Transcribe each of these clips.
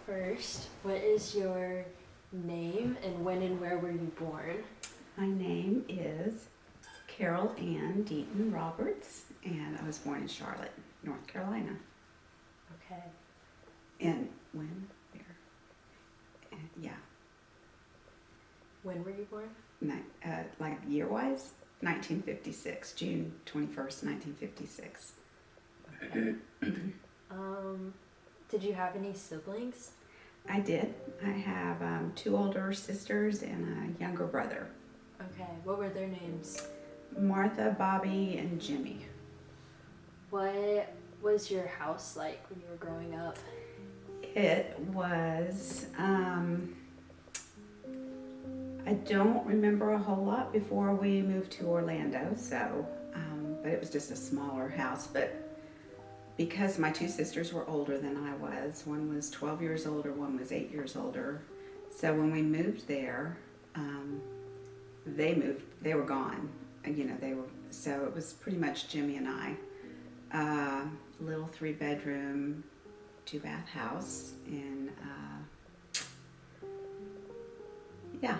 first, what is your name and when and where were you born? My name is Carol Ann Deaton Roberts, and I was born in Charlotte, North Carolina. Okay. And when? Where? Yeah. When were you born? Like year-wise, 1956, June 21st, 1956. Okay. Did you have any siblings? I did. I have 2 older sisters and a younger brother. Okay. What were their names? Martha, Bobby, and Jimmy. What was your house like when you were growing up? It was, I don't remember a whole lot before we moved to Orlando, so, but it was just a smaller house. But because my 2 sisters were older than I was, one was 12 years older, one was 8 years older. So when we moved there, they were gone. So it was pretty much Jimmy and I. Little 3-bedroom, 2-bath house, and yeah.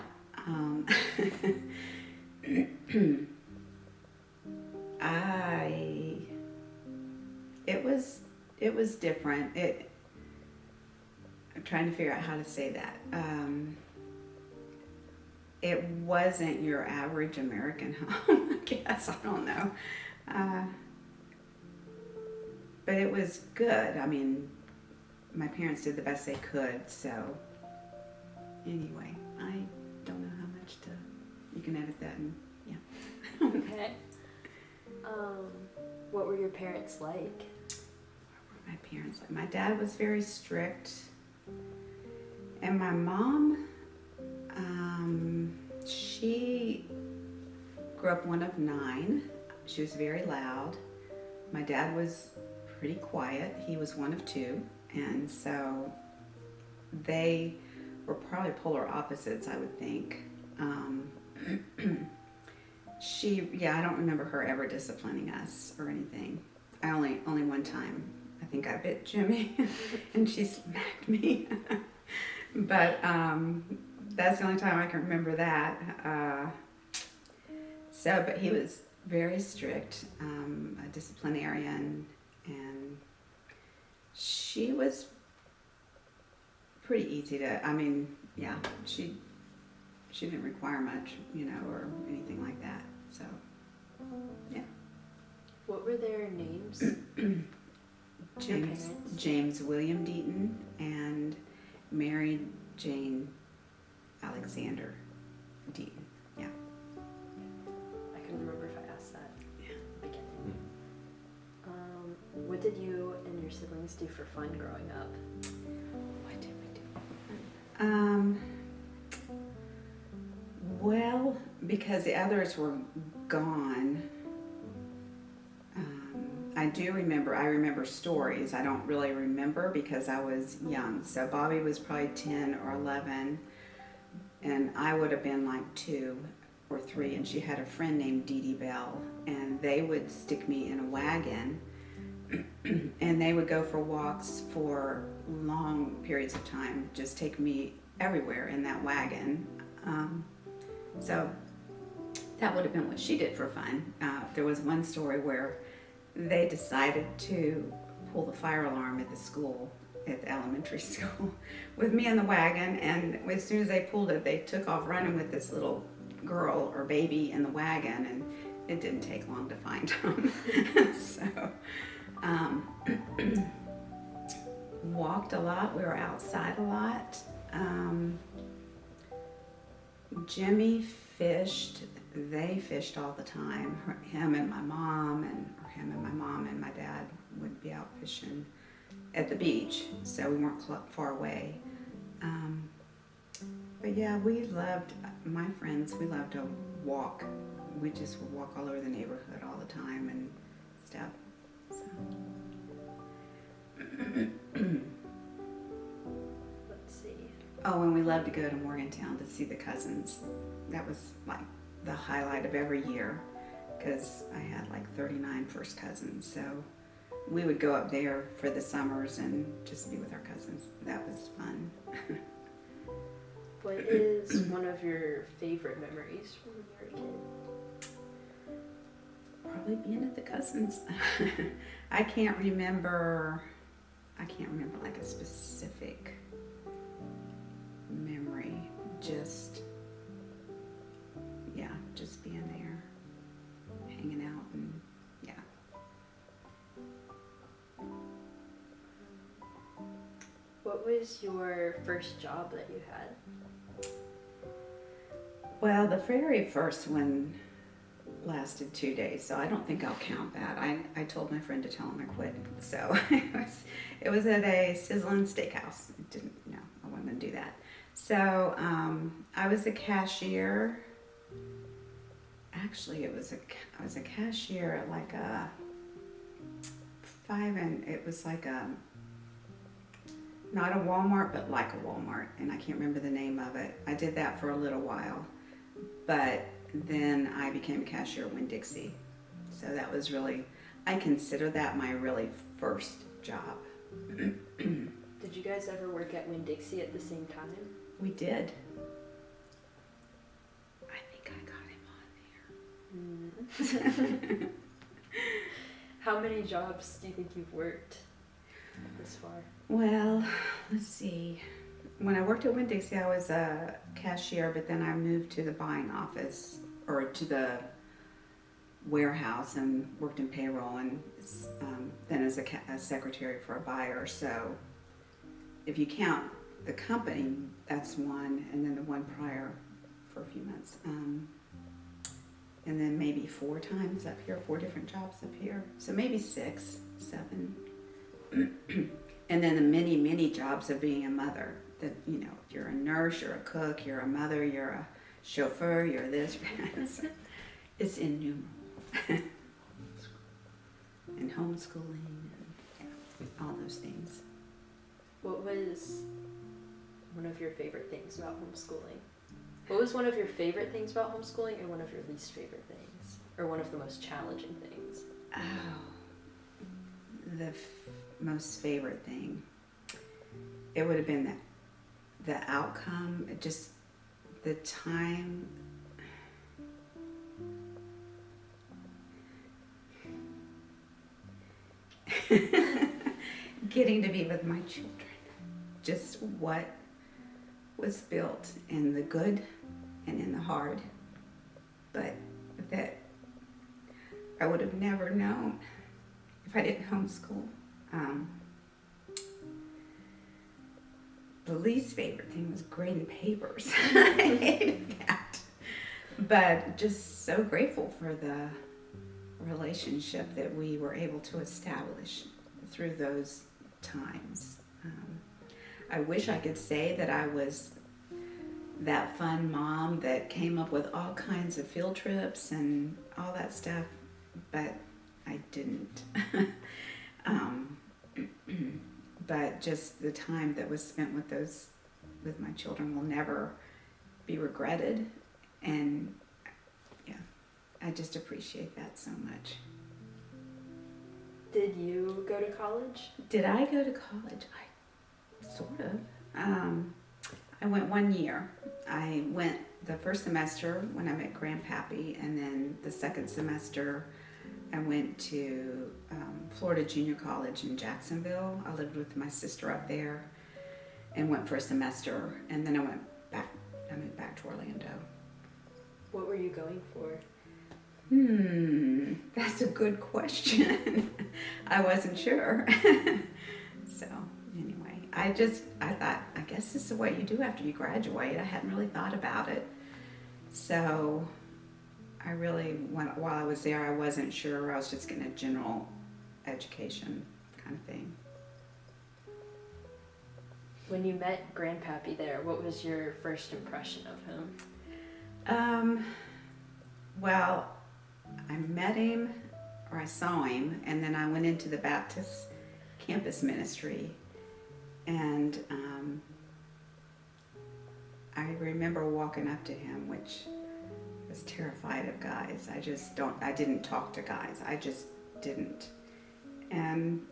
It was different. I'm trying to figure out how to say that. It wasn't your average American home, I guess. I don't know. But it was good. I mean, my parents did the best they could, so anyway, I don't know how much you can edit that and yeah. Okay. What were your parents like? My parents, my dad was very strict, and my mom, she grew up one of 9. She was very loud. My dad was pretty quiet. He was one of 2, and so they were probably polar opposites, I would think. I don't remember her ever disciplining us or anything. Only one time, I think I bit Jimmy and she smacked me. But that's the only time I can remember that. But he was very strict, a disciplinarian, and she was pretty easy to, she didn't require much, or anything like that. So, yeah. What were their names? James William Deaton and Mary Jane Alexander Deaton. Yeah. I can remember if I asked that. Yeah. Again. What did you and your siblings do for fun growing up? What did we do? Well, because the others were gone, I remember stories. I don't really remember because I was young. So Bobby was probably 10 or 11, and I would have been like 2 or 3, and she had a friend named Dee Dee Bell, and they would stick me in a wagon, and they would go for walks for long periods of time, just take me everywhere in that wagon. So that would have been what she did for fun. There was one story where they decided to pull the fire alarm at the school, at the elementary school, with me in the wagon, and as soon as they pulled it, they took off running with this little girl or baby in the wagon, and it didn't take long to find them. So, walked a lot. We were outside a lot. Jimmy fished. They fished all the time. Him and my mom and my dad would be out fishing at the beach, so we weren't far away. But yeah, we loved to walk. We just would walk all over the neighborhood all the time and stuff. So. Let's see. Oh, and we loved to go to Morgantown to see the cousins. That was like the highlight of every year, because I had like 39 first cousins, so we would go up there for the summers and just be with our cousins. That was fun. What is one of your favorite memories from when you were a kid? Probably being at the cousins. I can't remember like a specific memory. Just being there, hanging out, and yeah. What was your first job that you had? Well, the very first one lasted 2 days, so I don't think I'll count that. I told my friend to tell him I quit. So it was at a sizzling steakhouse. I wasn't gonna do that. So I was a cashier. Actually, I was a cashier at like a it was like not a Walmart, but like a Walmart, and I can't remember the name of it. I did that for a little while, but then I became a cashier at Winn-Dixie. So that was I consider that my really first job. Did you guys ever work at Winn-Dixie at the same time? We did. I think I got him on there. How many jobs do you think you've worked this far? Well, let's see. When I worked at Winn-Dixie, I was a cashier, but then I moved to the buying office, or to the warehouse, and worked in payroll, and then as a secretary for a buyer. So if you count the company, that's one, and then the one prior for a few months. And then maybe 4 times up here, 4 different jobs up here. So maybe 6, 7. And then the many, many jobs of being a mother. That, you're a nurse, you're a cook, you're a mother, you're a chauffeur, you're this. It's innumerable. And homeschooling, and all those things. What was one of your favorite things about homeschooling? What was one of your favorite things about homeschooling and one of your least favorite things? Or one of the most challenging things? Oh, the most favorite thing. It would have been the outcome, just the time. Getting to be with my children. Just what was built in the good and in the hard, but that I would have never known if I didn't homeschool. The least favorite thing was grading papers. I hated that. But just so grateful for the relationship that we were able to establish through those times. I wish I could say that I was that fun mom that came up with all kinds of field trips and all that stuff, but I didn't. But just the time that was spent with my children will never be regretted, and I just appreciate that so much. Did you go to college? Did I go to college? Sort of. I went 1 year. I went the first semester when I met Grandpappy, and then the second semester I went to Florida Junior College in Jacksonville. I lived with my sister up there and went for a semester, and then I moved back to Orlando. What were you going for? That's a good question. I wasn't sure. So anyway, I thought, I guess this is what you do after you graduate. I hadn't really thought about it. So I really, while I was there, I wasn't sure. I was just getting a general education kind of thing. When you met Grandpappy there, what was your first impression of him? Well, I met him, or I saw him, and then I went into the Baptist campus ministry, and I remember walking up to him, which was terrified of guys. I didn't talk to guys. I just didn't. And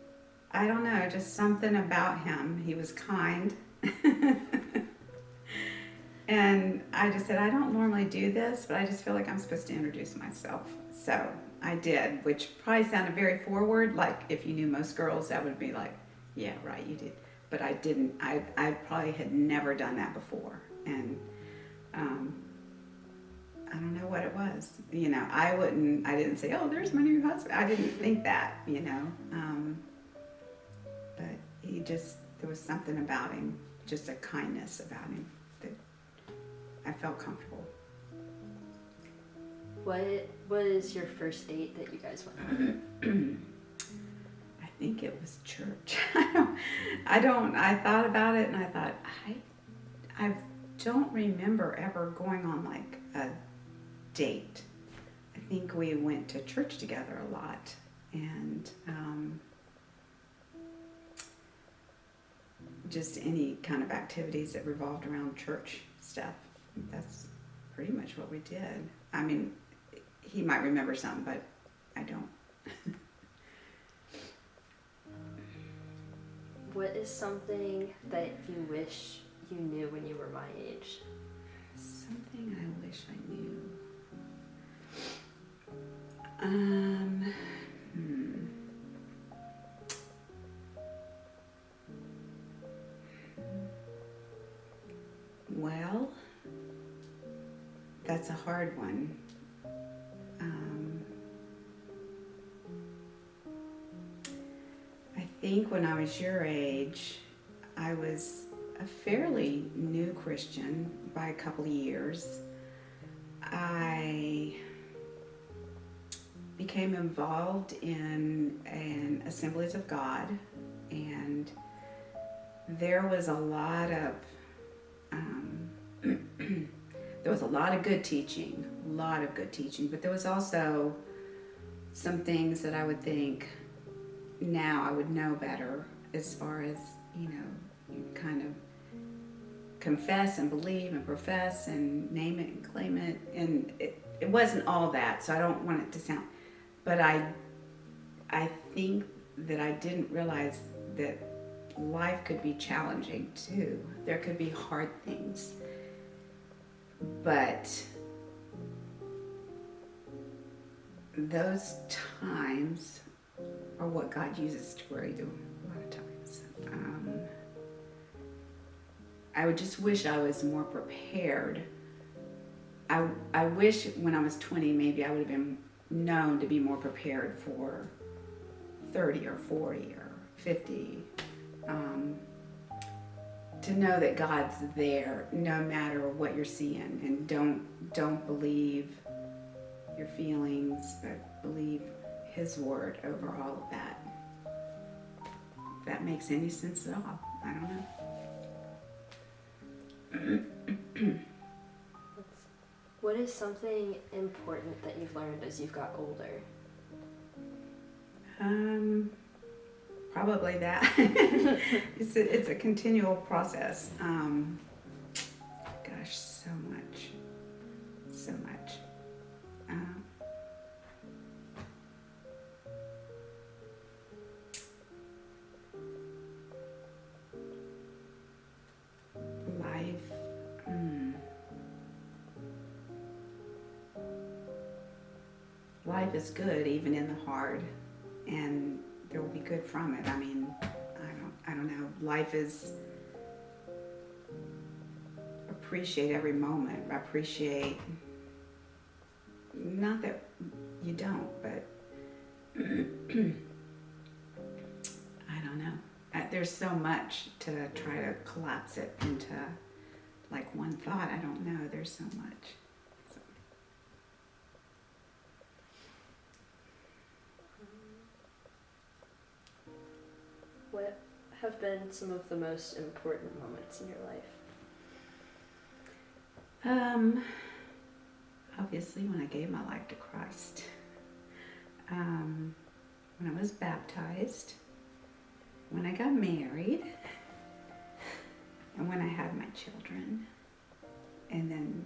I don't know, just something about him. He was kind. And I just said, I don't normally do this, but I just feel like I'm supposed to introduce myself. So I did, which probably sounded very forward. Like if you knew most girls, that would be like, yeah, right, you did. But I didn't. I probably had never done that before. And I don't know what it was. I didn't say, oh, there's my new husband. I didn't think that, But there was something about him, just a kindness about him that I felt comfortable. What was your first date that you guys went on? I think it was church. I thought about it and I thought, I don't remember ever going on like a date. I think we went to church together a lot, and just any kind of activities that revolved around church stuff. That's pretty much what we did. I mean, he might remember something, but I don't. What is something that you wish you knew when you were my age? Something I wish I knew. Well, that's a hard one. I think when I was your age, I was a fairly new Christian by a couple of years. I became involved in an Assemblies of God, and there was a lot of good teaching, but there was also some things that I would think now I would know better, as far as, you kind of confess and believe and profess and name it and claim it, and it wasn't all that, so I don't want it to sound, but I think that I didn't realize that life could be challenging too. There could be hard things, but those times are what God uses to grow you a lot of times. I would just wish I was more prepared. I wish when I was 20, maybe I would have been known to be more prepared for 30 or 40 or 50. To know that God's there no matter what you're seeing, and don't believe your feelings, but believe His word over all of that. If that makes any sense at all, I don't know. What is something important that you've learned as you've got older? Probably that. It's a continual process. Gosh, so much. Life. Life is good even in the hard, and there will be good from it. I mean, I don't know. Life is, appreciate every moment. Appreciate, not that you don't, but I don't know. There's so much to try to collapse it into like one thought. I don't know. There's so much. So. What have been some of the most important moments in your life? Obviously when I gave my life to Christ. When I was baptized. When I got married. And when I had my children. And then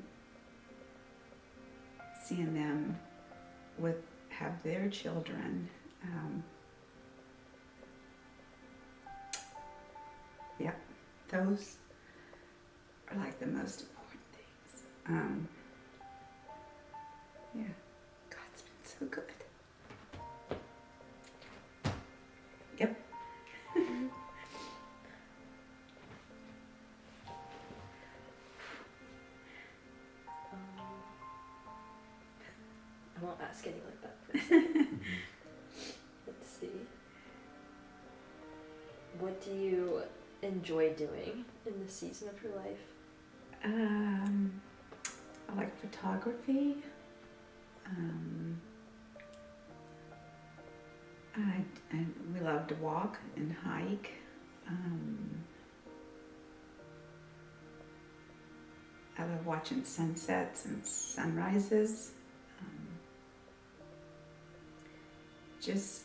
seeing them have their children. those are like the most important things. Yeah, God's been so good. Yep. I won't ask any like that for a second. Let's see. What do you enjoy doing in this season of your life? I like photography. We love to walk and hike. I love watching sunsets and sunrises. Just,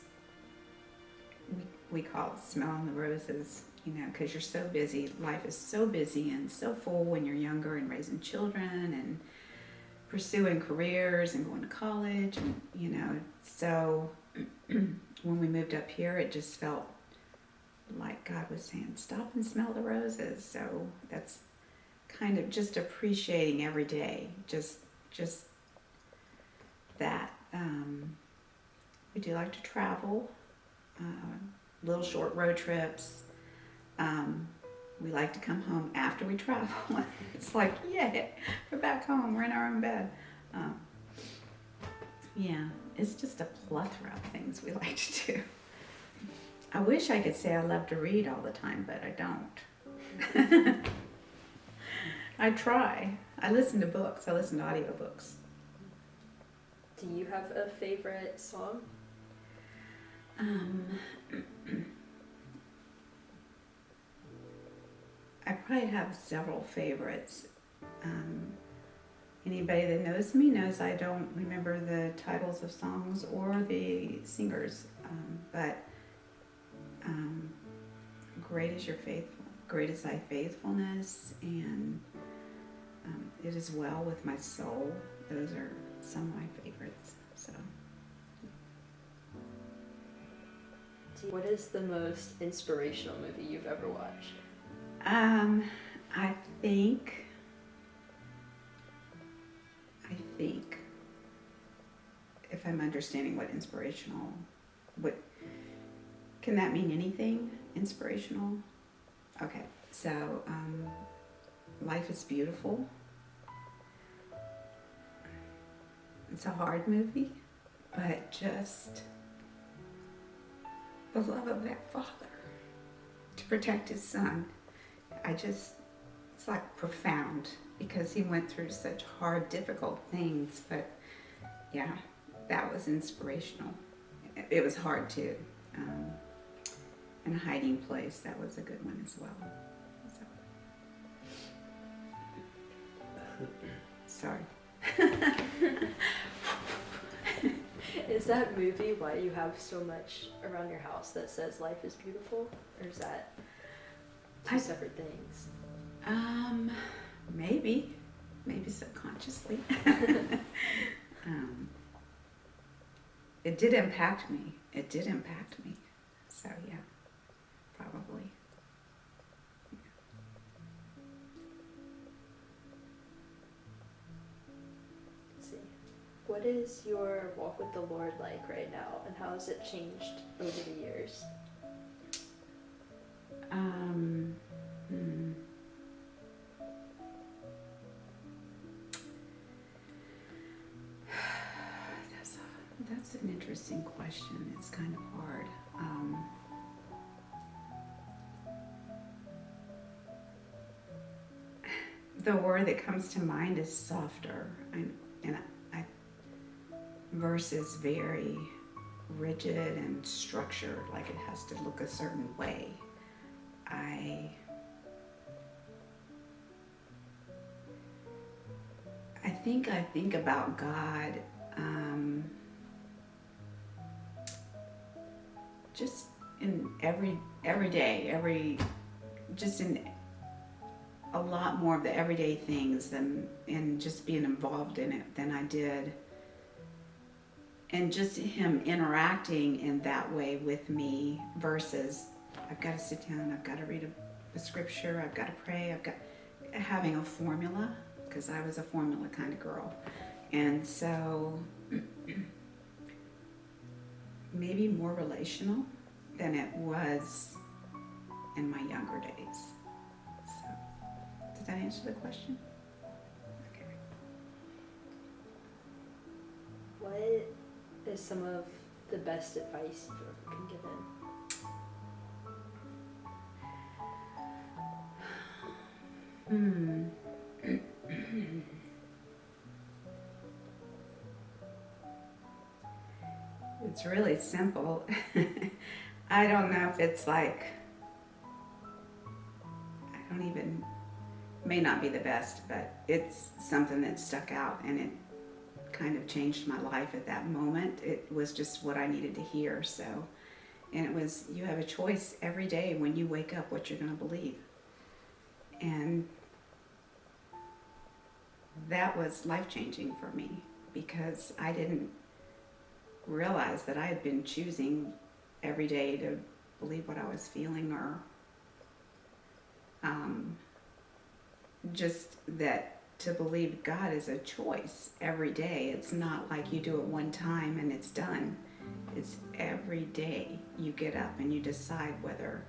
we call it smelling the roses, you know, because you're so busy. Life is so busy and so full when you're younger, and raising children and pursuing careers and going to college, and you know, so when we moved up here, it just felt like God was saying, stop and smell the roses. So that's kind of just appreciating every day, just that. We do like to travel, little short road trips. We like to come home after we travel. It's like, yeah, we're back home, we're in our own bed. Yeah, it's just a plethora of things we like to do. I wish I could say I love to read all the time, but I don't. I try. I listen to books. I listen to audiobooks. Do you have a favorite song? I probably have several favorites. Anybody that knows me knows I don't remember the titles of songs or the singers, but great is thy faithfulness, and it is well with my soul. Those are some of my favorites. So, what is the most inspirational movie you've ever watched? I think if I'm understanding what inspirational, what can that mean? Anything inspirational? Okay, so Life is Beautiful. It's a hard movie, but just the love of that father to protect his son. It's like profound, because he went through such hard, difficult things, but yeah, that was inspirational. It was hard too. And A Hiding Place, that was a good one as well. So. Sorry. Is that movie why you have so much around your house that says life is beautiful? Or is that two separate things? Maybe subconsciously. It did impact me. So yeah, probably. Let's see. What is your walk with the Lord like right now, and how has it changed over the years? That's an interesting question. It's kind of hard. The word that comes to mind is softer, versus very rigid and structured, like it has to look a certain way. I think about God just in every day, just in a lot more of the everyday things and just being involved in it than I did. And just him interacting in that way with me versus I've got to sit down, I've got to read a a scripture, I've got to pray, I've got having a formula, because I was a formula kind of girl. And so maybe more relational than it was in my younger days. So, does that answer the question? Okay. What is some of the best advice you've ever been given? It's really simple. I don't know if it's like, may not be the best, but it's something that stuck out and it kind of changed my life at that moment. It was just what I needed to hear. So, and it was, you have a choice every day when you wake up what you're going to believe. And that was life-changing for me because I didn't realize that I had been choosing every day to believe what I was feeling, or just that to believe God is a choice every day. It's not like you do it one time and it's done. It's every day you get up and you decide whether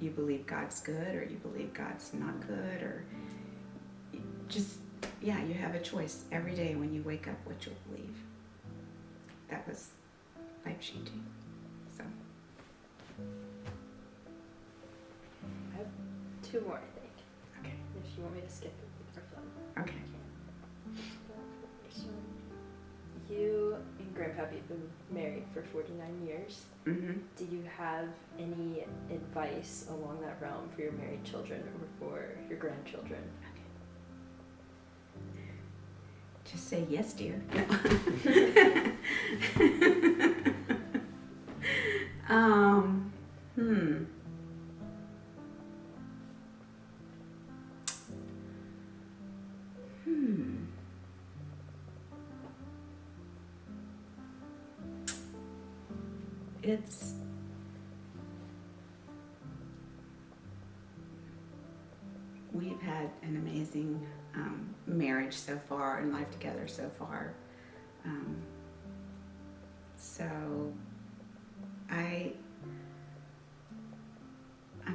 you believe God's good or you believe God's not good, or just, yeah, you have a choice every day when you wake up what you'll believe. That was life-changing. So I have two more, I think. okay. If you want me to skip it, or fun. Okay. First one. You and Grandpappy have been married for 49 years. Mm-hmm. Do you have any advice along that realm for your married children or for your grandchildren? Just say yes, dear. Hmm. It's we've had an amazing marriage so far and life together so far. So I'm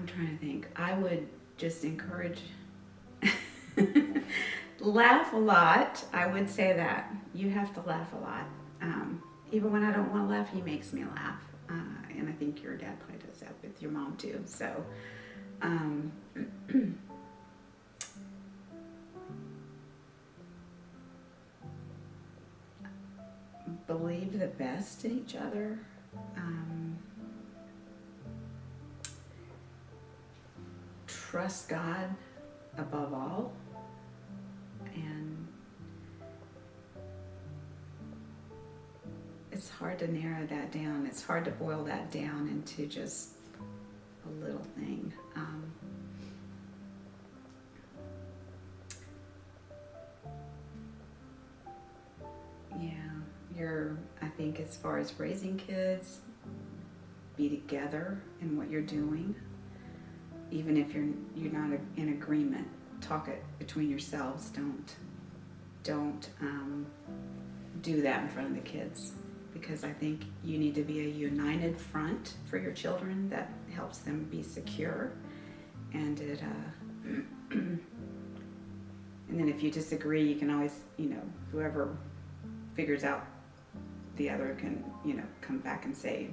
trying to think. I would just encourage laugh a lot. I would say that. You have to laugh a lot. Even when I don't want to laugh, he makes me laugh. And I think your dad probably does that with your mom too. So believe the best in each other. Trust God above all. And it's hard to narrow that down. It's hard to boil that down into just a little thing. I think as far as raising kids, be together in what you're doing. Even if you're not in agreement, talk it between yourselves. Don't do that in front of the kids, because I think you need to be a united front for your children that helps them be secure. And it and then if you disagree, you can always, whoever figures out the other can, come back and say,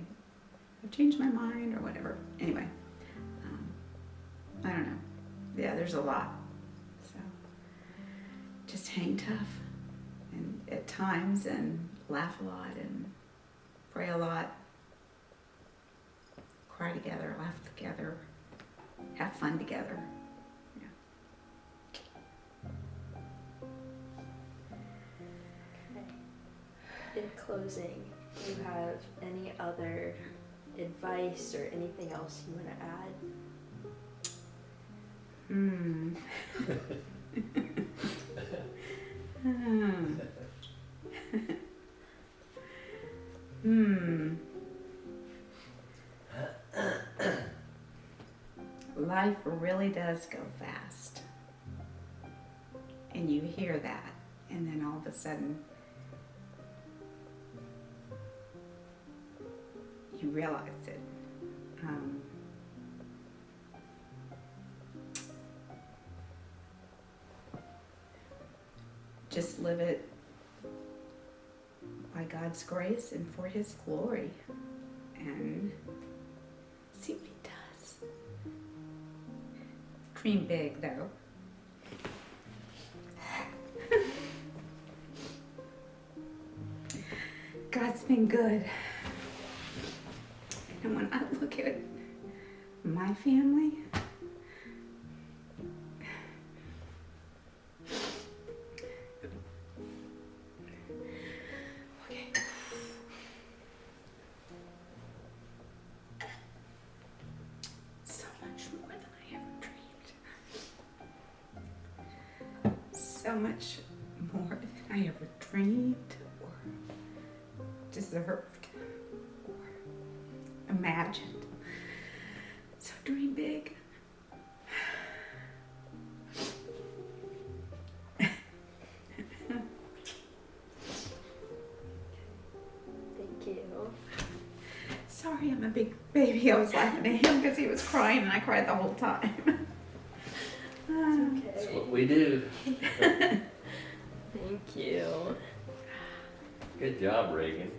I've changed my mind or whatever. Anyway, I don't know. Yeah, there's a lot. So just hang tough and at times, and laugh a lot and pray a lot, cry together, laugh together, have fun together. In closing, do you have any other advice or anything else you want to add? life really does go fast. And you hear that, and then all of a sudden, you realize it. Just live it by God's grace and for His glory, and see what He does. Dream big, though. God's been good. And when I look at my family, okay. So much more than I ever dreamed. So much more than I ever dreamed or deserved or imagined. So dream big. Thank you. Sorry, I'm a big baby. I was laughing at him because he was crying and I cried the whole time. It's That's okay. what we do. Thank you. Good job, Reagan.